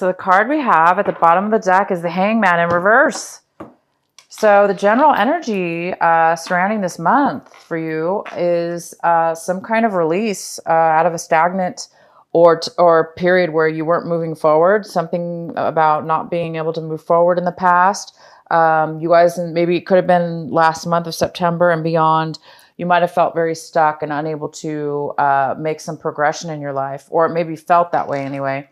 So the card we have at the bottom of the deck is the Hangman in reverse. So the general energy surrounding this month for you is some kind of release out of a stagnant or period where you weren't moving forward. Something about not being able to move forward in the past. You guys, maybe it could have been last month of September and beyond. You might have felt very stuck and unable to make some progression in your life, or it maybe felt that way anyway.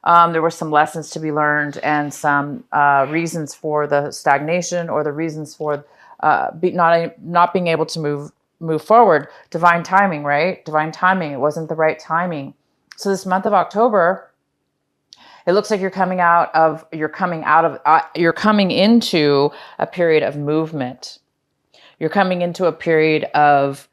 There were some lessons to be learned and some reasons for the stagnation or the reasons for not being able to move forward. Divine timing, right? Divine timing. It wasn't the right timing. So this month of October, it looks like you're coming into a period of movement. You're coming into a period of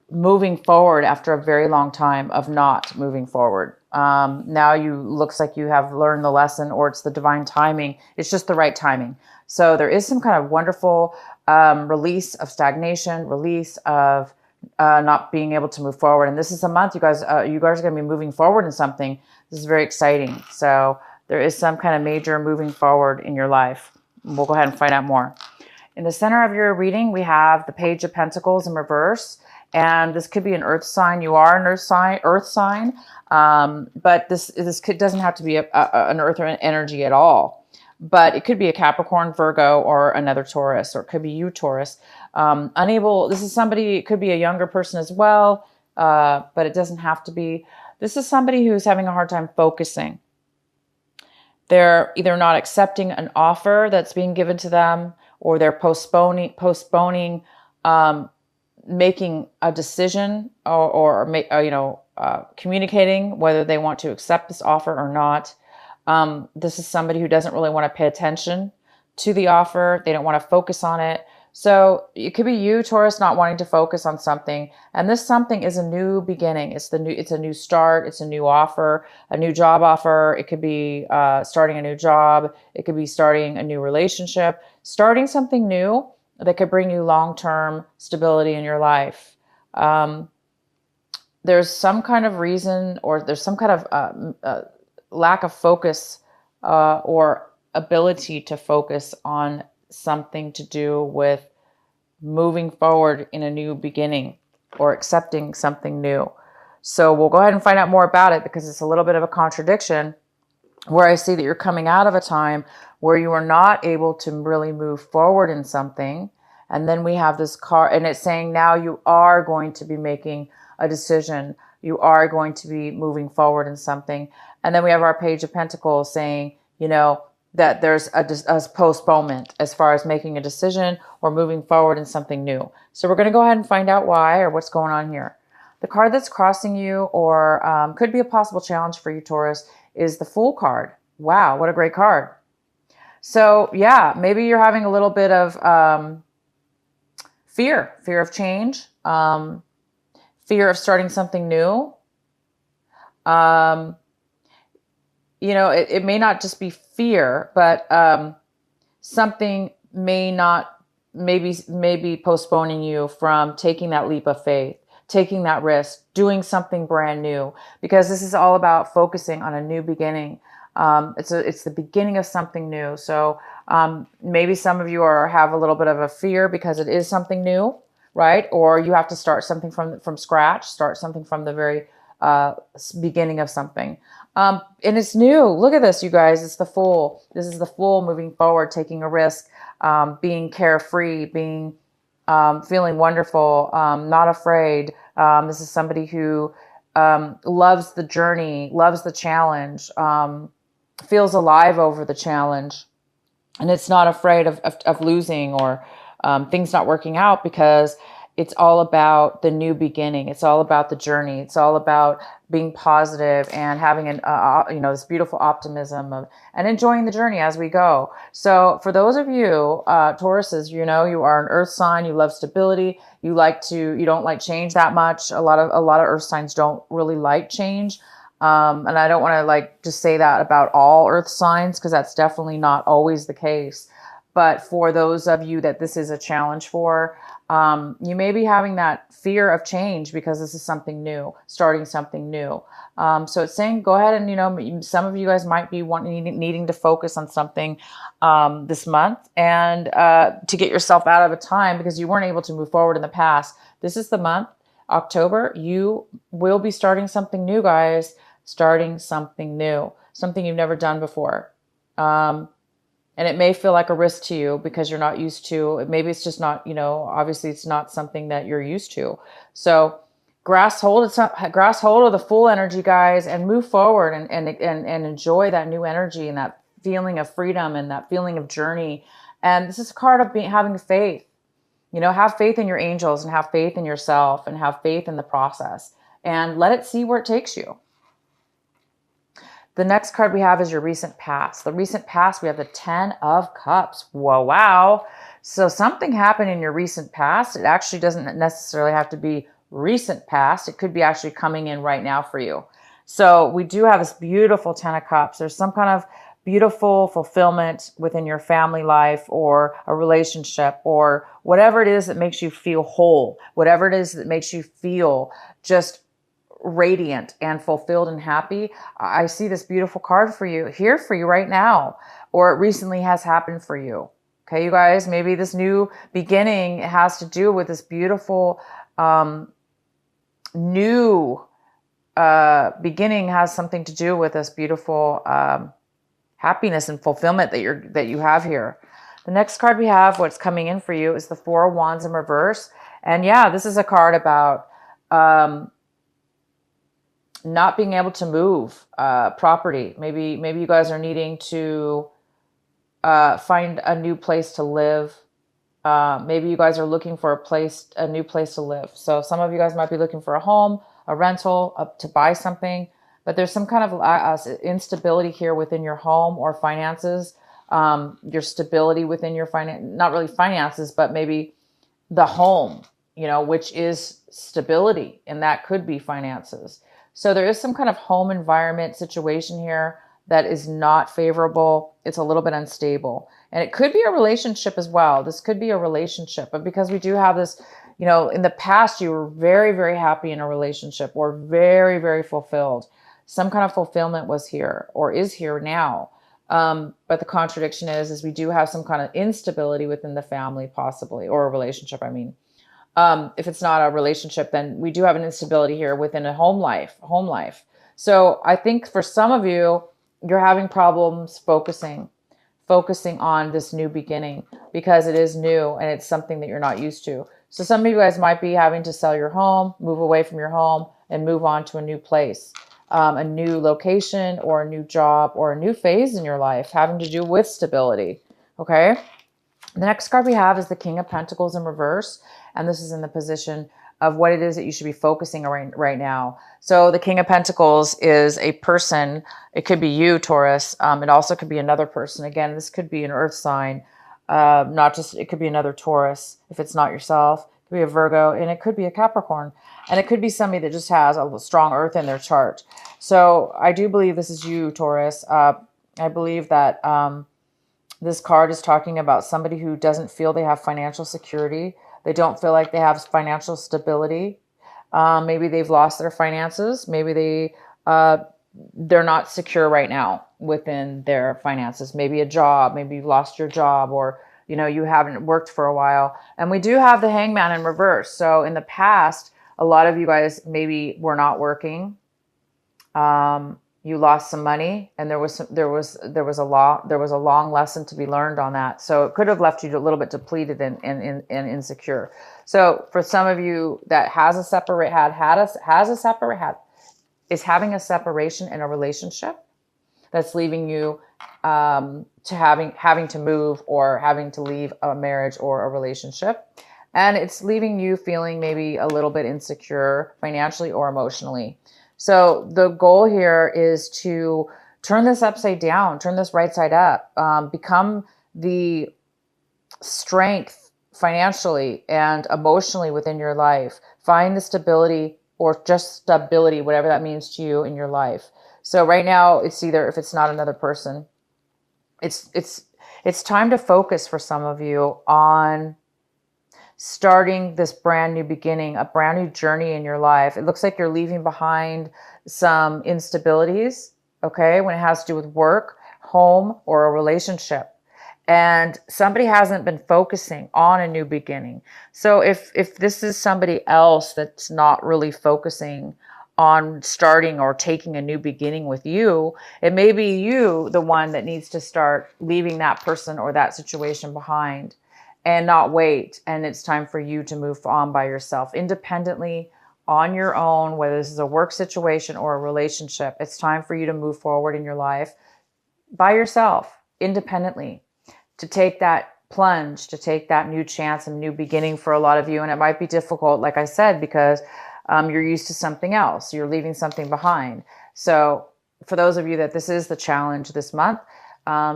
moving forward after a very long time of not moving forward. Now looks like you have learned the lesson, or it's the divine timing. It's just the right timing. So there is some kind of wonderful release of stagnation, release of not being able to move forward. And this is a month you guys are going to be moving forward in something. This is very exciting. So there is some kind of major moving forward in your life. We'll go ahead and find out more. In the center of your reading, we have the Page of Pentacles in reverse. And this could be an earth sign. You are an earth sign. But this doesn't have to be an earth energy at all. But it could be a Capricorn, Virgo, or another Taurus, or it could be you, Taurus. This is somebody, it could be a younger person as well, but it doesn't have to be. This is somebody who's having a hard time focusing. They're either not accepting an offer that's being given to them, or they're postponing making a decision or communicating whether they want to accept this offer or not. This is somebody who doesn't really want to pay attention to the offer. They don't want to focus on it. So it could be you, Taurus, not wanting to focus on something. And this something is a new beginning. It's a new start. It's a new offer, a new job offer. It could be starting a new job. It could be starting a new relationship, starting something new that could bring you long-term stability in your life. There's some kind of reason, or there's some kind of lack of focus or ability to focus on something to do with moving forward in a new beginning or accepting something new. So we'll go ahead and find out more about it, because it's a little bit of a contradiction where I see that you're coming out of a time where you are not able to really move forward in something. And then we have this card, and it's saying now you are going to be making a decision. You are going to be moving forward in something. And then we have our Page of Pentacles saying, that there's a postponement as far as making a decision or moving forward in something new. So we're going to go ahead and find out why, or what's going on here. The card that's crossing you, or could be a possible challenge for you, Taurus, is the Fool card. Wow, what a great card. So yeah, maybe you're having a little bit of fear of change, fear of starting something new. It may not just be fear, but something may be postponing you from taking that leap of faith, taking that risk, doing something brand new, because this is all about focusing on a new beginning. It's the beginning of something new. So maybe some of you have a little bit of a fear because it is something new, right? Or you have to start something from scratch, start something from the very beginning of something. And it's new. Look at this, you guys. It's the Fool. This is the Fool moving forward, taking a risk, being carefree, feeling wonderful, not afraid. This is somebody who loves the journey, loves the challenge, feels alive over the challenge, and it's not afraid of losing or things not working out, because it's all about the new beginning. It's all about the journey. It's all about being positive and having this beautiful optimism and enjoying the journey as we go. So for those of you, Tauruses, you are an earth sign. You love stability. You don't like change that much. A lot of earth signs don't really like change. And I don't want to just say that about all earth signs, because that's definitely not always the case. But for those of you that this is a challenge for, you may be having that fear of change because this is something new, starting something new. So it's saying, go ahead and, you know, some of you guys might be needing to focus on something this month and to get yourself out of a time because you weren't able to move forward in the past. This is the month, October. You will be starting something new, guys. Starting something new, something you've never done before. And it may feel like a risk to you because you're not used to it. Maybe it's just not, you know, obviously it's not something that you're used to. So grasp hold of the full energy, guys, and move forward and enjoy that new energy and that feeling of freedom and that feeling of journey. And this is a card of having faith. You know, have faith in your angels and have faith in yourself and have faith in the process and let it see where it takes you. The next card we have is your recent past. The recent past, we have the 10 of Cups. Whoa, wow. So something happened in your recent past. It actually doesn't necessarily have to be recent past. It could be actually coming in right now for you. So we do have this beautiful 10 of Cups. There's some kind of beautiful fulfillment within your family life or a relationship or whatever it is that makes you feel whole, whatever it is that makes you feel just radiant and fulfilled and happy. I see this beautiful card for you here for you right now, or it recently has happened for you. Okay, you guys, maybe this new beginning has to do with this beautiful new beginning has something to do with this beautiful happiness and fulfillment that you have here. The next card we have, what's coming in for you, is the Four of Wands in reverse. And yeah, this is a card about not being able to move property. Maybe you guys are needing to find a new place to live. Maybe you guys are looking for a new place to live. So some of you guys might be looking for a home, a rental, to buy something. But there's some kind of instability here within your home or finances. Your stability within your not really finances, but maybe the home, you know, which is stability, and that could be finances. So there is some kind of home environment situation here that is not favorable. It's a little bit unstable. And it could be a relationship as well. This could be a relationship. But because we do have this, you know, in the past, you were very, very happy in a relationship or very, very fulfilled. Some kind of fulfillment was here or is here now. But the contradiction is we do have some kind of instability within the family possibly, or a relationship, I mean. If it's not a relationship, then we do have an instability here within a home life. So I think for some of you, you're having problems focusing on this new beginning because it is new and it's something that you're not used to. So some of you guys might be having to sell your home, move away from your home and move on to a new place, a new location or a new job or a new phase in your life having to do with stability. Okay. The next card we have is the King of Pentacles in reverse. And this is in the position of what it is that you should be focusing on right now. So the King of Pentacles is a person. It could be you, Taurus. It also could be another person. Again, this could be an earth sign. It could be another Taurus if it's not yourself. It could be a Virgo, and it could be a Capricorn. And it could be somebody that just has a strong earth in their chart. So I do believe this is you, Taurus. I believe that this card is talking about somebody who doesn't feel they have financial security. They don't feel like they have financial stability. Maybe they've lost their finances. Maybe they're not secure right now within their finances. Maybe a job. Maybe you've lost your job, or you know you haven't worked for a while. And we do have the Hangman in reverse. So in the past, a lot of you guys maybe were not working. You lost some money, and there was a long lesson to be learned on that. So it could have left you a little bit depleted and insecure. So for some of you that is having a separation in a relationship that's leaving you to having to move or having to leave a marriage or a relationship. And it's leaving you feeling maybe a little bit insecure financially or emotionally. So the goal here is to turn this upside down, turn this right side up, become the strength financially and emotionally within your life. Find the stability or just stability, whatever that means to you in your life. So right now it's either, if it's not another person, it It's time to focus for some of you on starting this brand new beginning, a brand new journey in your life. It looks like you're leaving behind some instabilities, okay, when it has to do with work, home, or a relationship. And somebody hasn't been focusing on a new beginning. So if this is somebody else that's not really focusing on starting or taking a new beginning with you, it may be you, the one that needs to start leaving that person or that situation behind and not wait. And it's time for you to move on by yourself, independently, on your own, whether this is a work situation or a relationship. It's time for you to move forward in your life by yourself, independently, to take that plunge, to take that new chance and new beginning for a lot of you. And it might be difficult, like I said, because you're used to something else. You're leaving something behind. So for those of you that this is the challenge this month,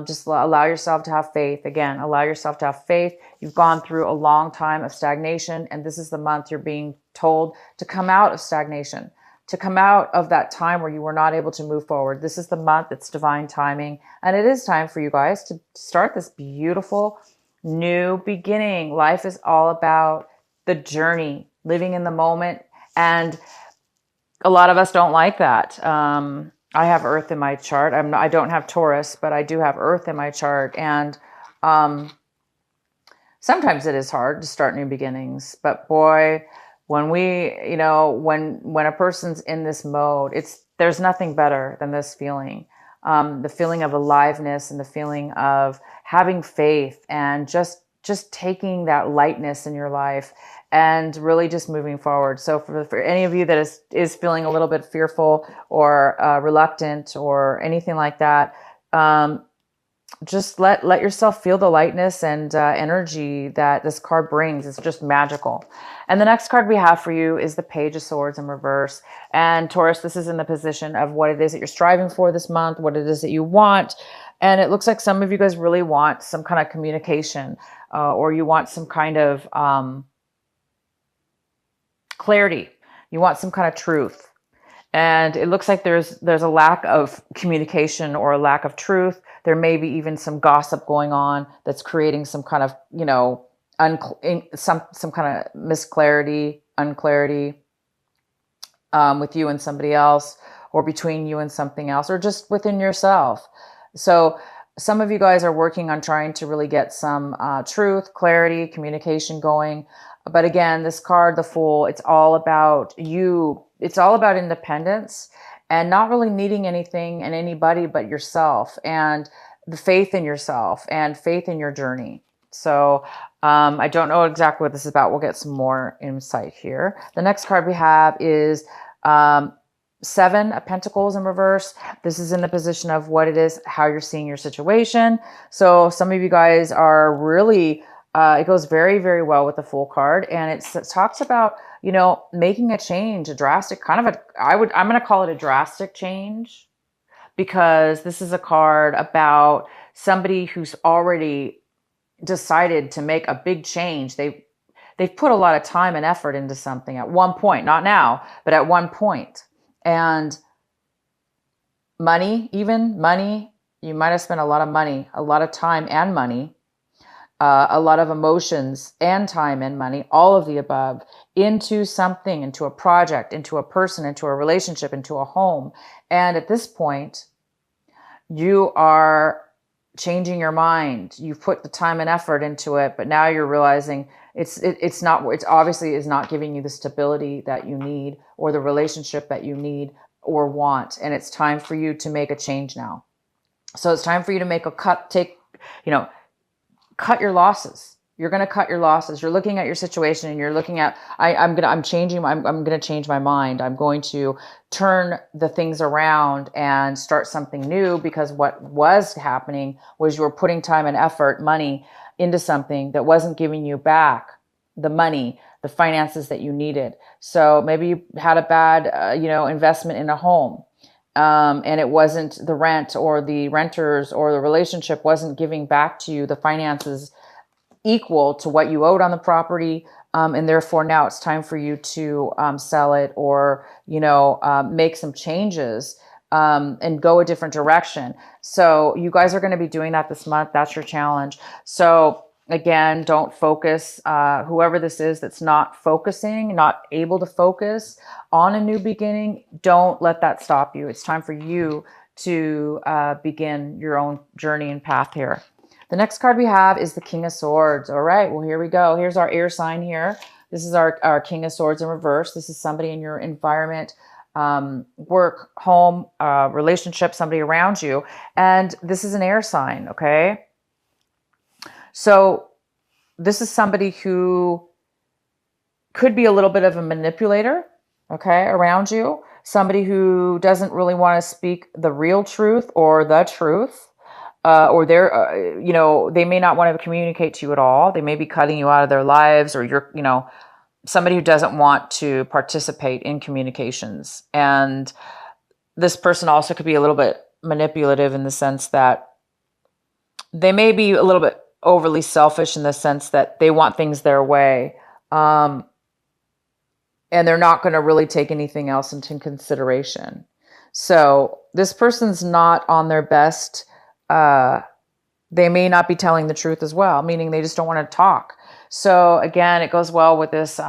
just allow yourself to have faith. Again, allow yourself to have faith. You've gone through a long time of stagnation, and this is the month you're being told to come out of stagnation, to come out of that time where you were not able to move forward. This is the month. It's divine timing. And it is time for you guys to start this beautiful new beginning. Life is all about the journey, living in the moment. And a lot of us don't like that. I have Earth in my chart. I don't have Taurus, but I do have Earth in my chart. And sometimes it is hard to start new beginnings. But boy, when when a person's in this mode, there's nothing better than this feeling. The feeling of aliveness and the feeling of having faith and just taking that lightness in your life and really just moving forward. So for any of you that is feeling a little bit fearful or reluctant or anything like that, just let yourself feel the lightness and energy that this card brings. It's just magical. And the next card we have for you is the Page of Swords in reverse. And Taurus, this is in the position of what it is that you're striving for this month, what it is that you want. And it looks like some of you guys really want some kind of communication, or you want some kind of clarity. You want some kind of truth. And it looks like there's a lack of communication or a lack of truth. There may be even some gossip going on that's creating some kind of, some kind of misclarity, unclarity with you and somebody else, or between you and something else, or just within yourself. So some of you guys are working on trying to really get some truth, clarity, communication going. But again, this card, the Fool, it's all about you. It's all about independence and not really needing anything and anybody but yourself, and the faith in yourself and faith in your journey. So I don't know exactly what this is about. We'll get some more insight here. The next card we have is Seven of Pentacles in reverse. This is in the position of what it is, how you're seeing your situation. So some of you guys are really, it goes very, very well with the Fool card. And it talks about, making a change, a drastic kind of I'm going to call it a drastic change, because this is a card about somebody who's already decided to make a big change. They've put a lot of time and effort into something at one point, not now, but at one point. And money, you might have spent a lot of money, a lot of time and money, a lot of emotions and time and money, all of the above, into something, into a project, into a person, into a relationship, into a home. And at this point, you are changing your mind. You've put the time and effort into it, but now you're realizing it's obviously is not giving you the stability that you need or the relationship that you need or want. And it's time for you to make a change now. So it's time for you to make a cut, cut your losses. You're going to cut your losses. You're looking at your situation and you're looking at, I'm going to change my mind. I'm going to turn the things around and start something new, because what was happening was you were putting time and effort, money into something that wasn't giving you back the money, the finances that you needed. So maybe you had a bad, investment in a home. And it wasn't the rent or the renters or the relationship wasn't giving back to you the finances equal to what you owed on the property. And therefore now it's time for you to sell it or, make some changes and go a different direction. So you guys are going to be doing that this month. That's your challenge. So again, don't focus. Whoever this is that's not focusing, not able to focus on a new beginning, don't let that stop you. It's time for you to begin your own journey and path here. The next card we have is the King of Swords. All right, well, here we go. Here's our air sign here. This is our King of Swords in reverse. This is somebody in your environment, work, home, relationship, somebody around you. And this is an air sign, okay? So this is somebody who could be a little bit of a manipulator, okay, around you. Somebody who doesn't really want to speak the real truth or the truth. Or they're, they may not want to communicate to you at all. They may be cutting you out of their lives, or you're, somebody who doesn't want to participate in communications. And this person also could be a little bit manipulative in the sense that they may be a little bit overly selfish in the sense that they want things their way. And they're not going to really take anything else into consideration. So this person's not on their best. They may not be telling the truth as well, meaning they just don't want to talk. So again, it goes well with this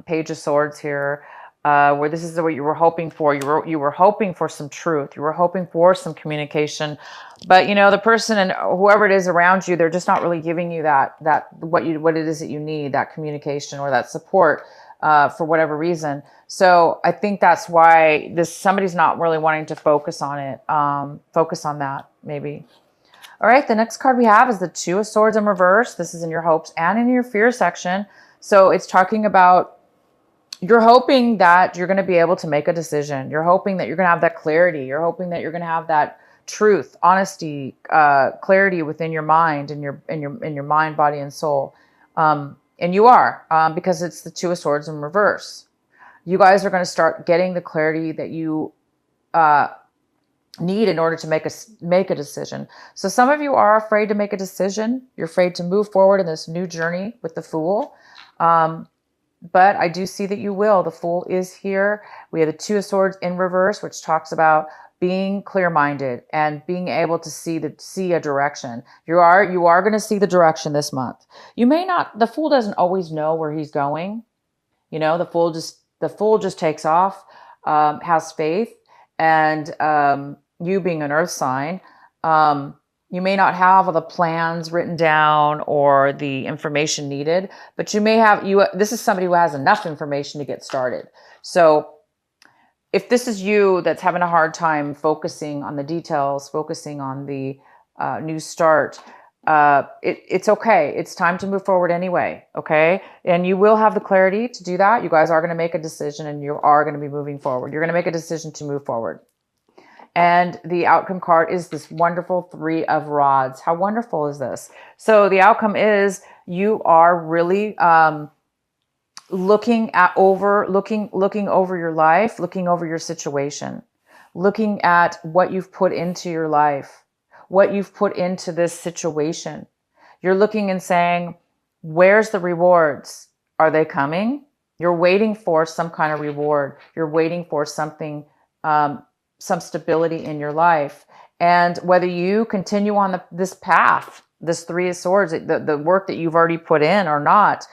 Page of Swords here, where this is what you were hoping for. You were hoping for some truth. You were hoping for some communication, but the person and whoever it is around you, they're just not really giving you what it is that you need, that communication or that support for whatever reason. So I think that's why somebody's not really wanting to focus on it. Focus on that maybe. All right, the next card we have is the Two of Swords in reverse. This is in your hopes and in your fear section. So it's talking about you're hoping that you're going to be able to make a decision. You're hoping that you're going to have that clarity. You're hoping that you're going to have that truth, honesty, clarity within your mind and your mind, body, and soul. And you are, because it's the Two of Swords in reverse. You guys are going to start getting the clarity that you need in order to make a decision. So some of you are afraid to make a decision. You're afraid to move forward in this new journey with the Fool. But I do see that you will. The Fool is here. We have the Two of Swords in reverse, which talks about being clear-minded and being able to see a direction. You are going to see the direction this month. You may not. The Fool doesn't always know where he's going. The Fool just takes off, has faith. And you being an earth sign, you may not have all the plans written down or the information needed, but you may have, this is somebody who has enough information to get started. So if this is you that's having a hard time focusing on the details, focusing on the new start, it's okay. It's time to move forward anyway. Okay. And you will have the clarity to do that. You guys are going to make a decision and you are going to be moving forward. You're going to make a decision to move forward. And the outcome card is this wonderful Three of Rods. How wonderful is this? So the outcome is you are really, looking over your life, looking over your situation, looking at what you've put into your life, what you've put into this situation. You're looking and saying, where's the rewards? Are they coming? You're waiting for some kind of reward. You're waiting for something, some stability in your life. And whether you continue on this path, this Three of Swords, the work that you've already put in or not,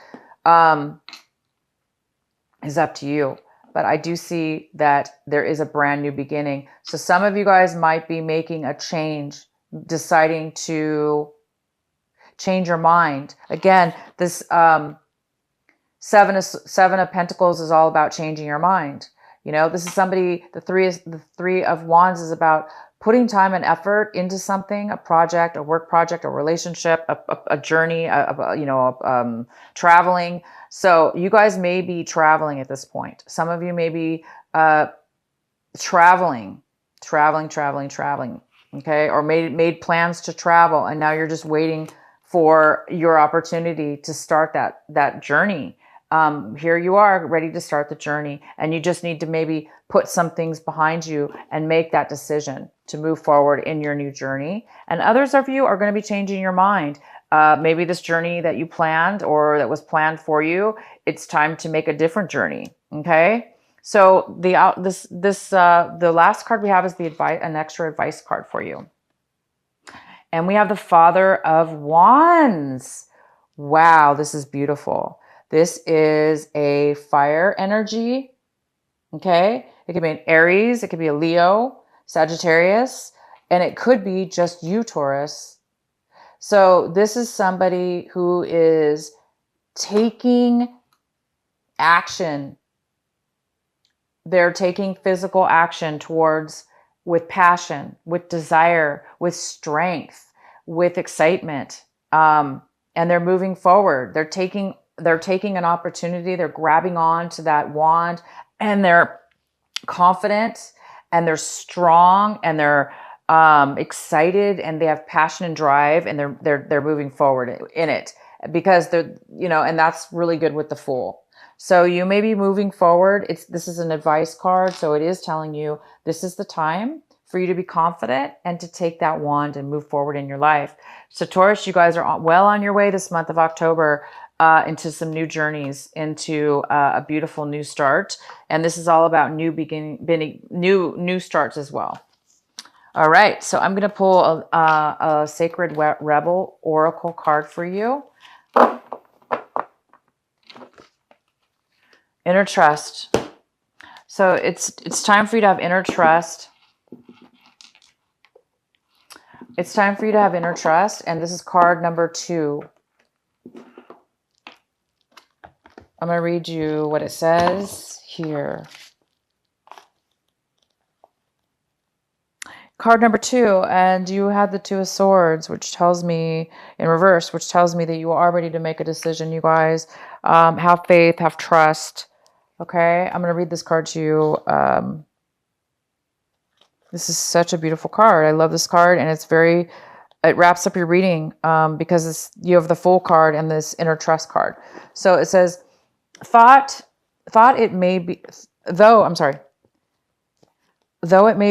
is up to you. But I do see that there is a brand new beginning. So some of you guys might be making a change, deciding to change your mind. Again, this Seven of Pentacles is all about changing your mind. This is somebody, the Three of Wands is about putting time and effort into something, a project, a work project, a relationship, a journey, traveling. So you guys may be traveling at this point. Some of you may be traveling, okay? Or made plans to travel, and now you're just waiting for your opportunity to start that journey. Here you are ready to start the journey, and you just need to maybe put some things behind you and make that decision to move forward in your new journey. And others of you are going to be changing your mind. Maybe this journey that you planned or that was planned for you, it's time to make a different journey. Okay. So the last card we have is the advice, an extra advice card for you. And we have the Father of Wands. Wow, this is beautiful. This is a fire energy. Okay. It could be an Aries. It could be a Leo, Sagittarius, and it could be just you, Taurus. So this is somebody who is taking action. They're taking physical action towards, with passion, with desire, with strength, with excitement. And they're moving forward. They're taking an opportunity. They're grabbing on to that wand, and they're confident, and they're strong, and they're excited, and they have passion and drive, and they're moving forward in it, because they're, and that's really good with the Fool. So you may be moving forward. This is an advice card, so it is telling you this is the time for you to be confident and to take that wand and move forward in your life. So Taurus, you guys are well on your way this month of October into some new journeys, into a beautiful new start. And this is all about new starts as well. All right, so I'm going to pull a Sacred Rebel Oracle card for you. Inner trust. So it's time for you to have inner trust. It's time for you to have inner trust, and this is card number 2. I'm going to read you what it says here. Card number 2, and you had the 2 of Swords, which tells me, in reverse, which tells me that you are ready to make a decision, you guys. Have faith, have trust. Okay, I'm going to read this card to you. This is such a beautiful card. I love this card, and it wraps up your reading because you have the Fool card and this inner trust card. So it says, though it may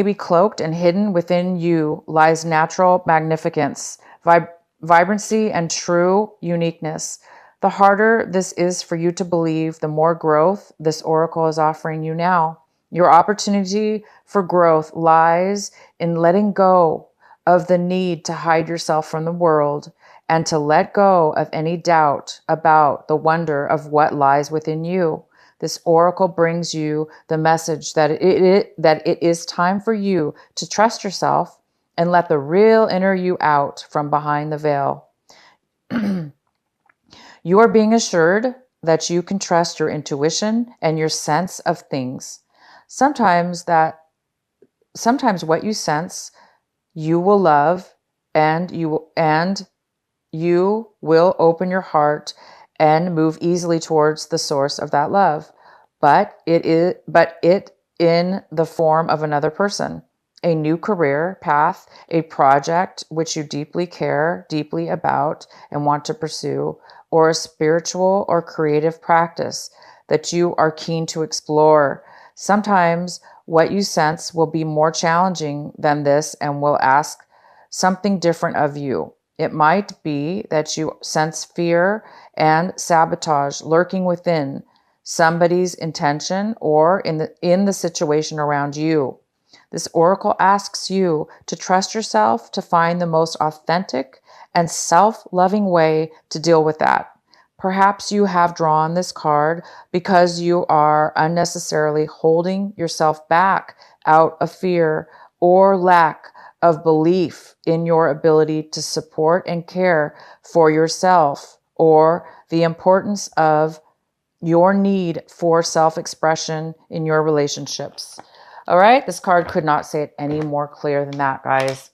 be cloaked and hidden within you lies natural magnificence, vibrancy, and true uniqueness. The harder this is for you to believe, the more growth this oracle is offering you now. Your opportunity for growth lies in letting go of the need to hide yourself from the world, and to let go of any doubt about the wonder of what lies within you. This oracle brings you the message that it is time for you to trust yourself and let the real inner you out from behind the veil. You are being assured that you can trust your intuition and your sense of things. Sometimes what you sense, you will love, and you will open your heart and move easily towards the source of that love. But it in the form of another person, a new career path, a project which you care deeply about and want to pursue, or a spiritual or creative practice that you are keen to explore. Sometimes what you sense will be more challenging than this and will ask something different of you. It might be that you sense fear and sabotage lurking within somebody's intention or in the situation around you. This oracle asks you to trust yourself to find the most authentic and self-loving way to deal with that. Perhaps you have drawn this card because you are unnecessarily holding yourself back out of fear or lack of belief in your ability to support and care for yourself, or the importance of your need for self-expression in your relationships. All right, this card could not say it any more clear than that, guys.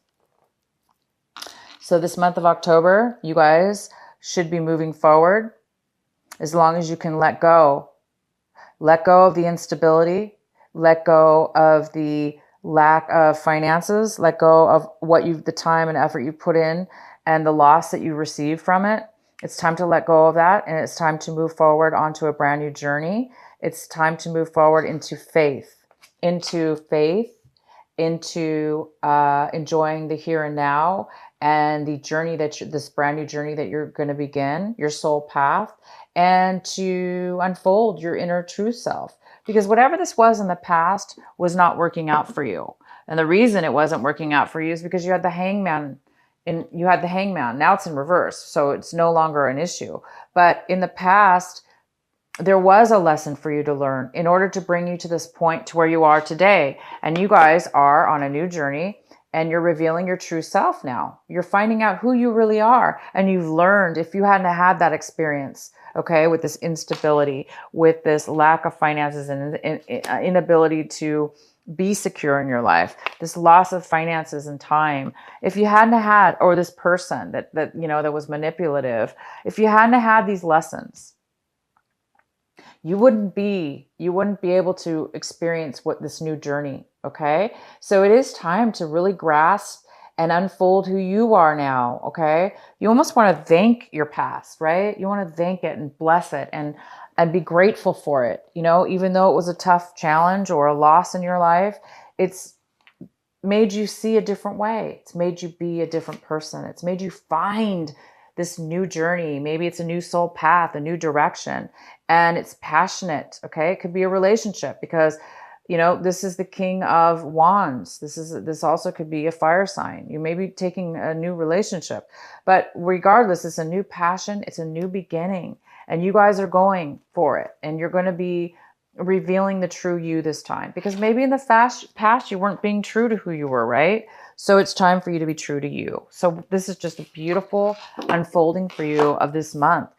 So this month of October, you guys should be moving forward as long as you can let go. Let go of the instability, let go of the lack of finances, let go of the time and effort you put in and the loss that you received from it. It's time to let go of that, and it's time to move forward onto a brand new journey. It's time to move forward into faith, into enjoying the here and now and the journey this brand new journey that you're going to begin, your soul path, and to unfold your inner true self, because whatever this was in the past was not working out for you. And the reason it wasn't working out for you is because you had the hangman, and you had the hangman. Now it's in reverse, so it's no longer an issue. But in the past, there was a lesson for you to learn in order to bring you to this point to where you are today. And you guys are on a new journey, and you're revealing your true self now. You're finding out who you really are. And you've learned, if you hadn't had that experience, okay, with this instability, with this lack of finances and inability to be secure in your life, this loss of finances and time, if you hadn't had, or this person that was manipulative, if you hadn't had these lessons, you wouldn't be able to experience what this new journey. Okay. So it is time to really grasp and unfold who you are now. Okay. You almost want to thank your past, right? You want to thank it and bless it and be grateful for it. Even though it was a tough challenge or a loss in your life, it's made you see a different way. It's made you be a different person. It's made you find this new journey. Maybe it's a new soul path, a new direction, and it's passionate. Okay. It could be a relationship, because this is the King of Wands. This also could be a fire sign. You may be taking a new relationship, but regardless, it's a new passion. It's a new beginning, and you guys are going for it, and you're going to be revealing the true you this time, because maybe in the past you weren't being true to who you were, right? So it's time for you to be true to you. So this is just a beautiful unfolding for you of this month.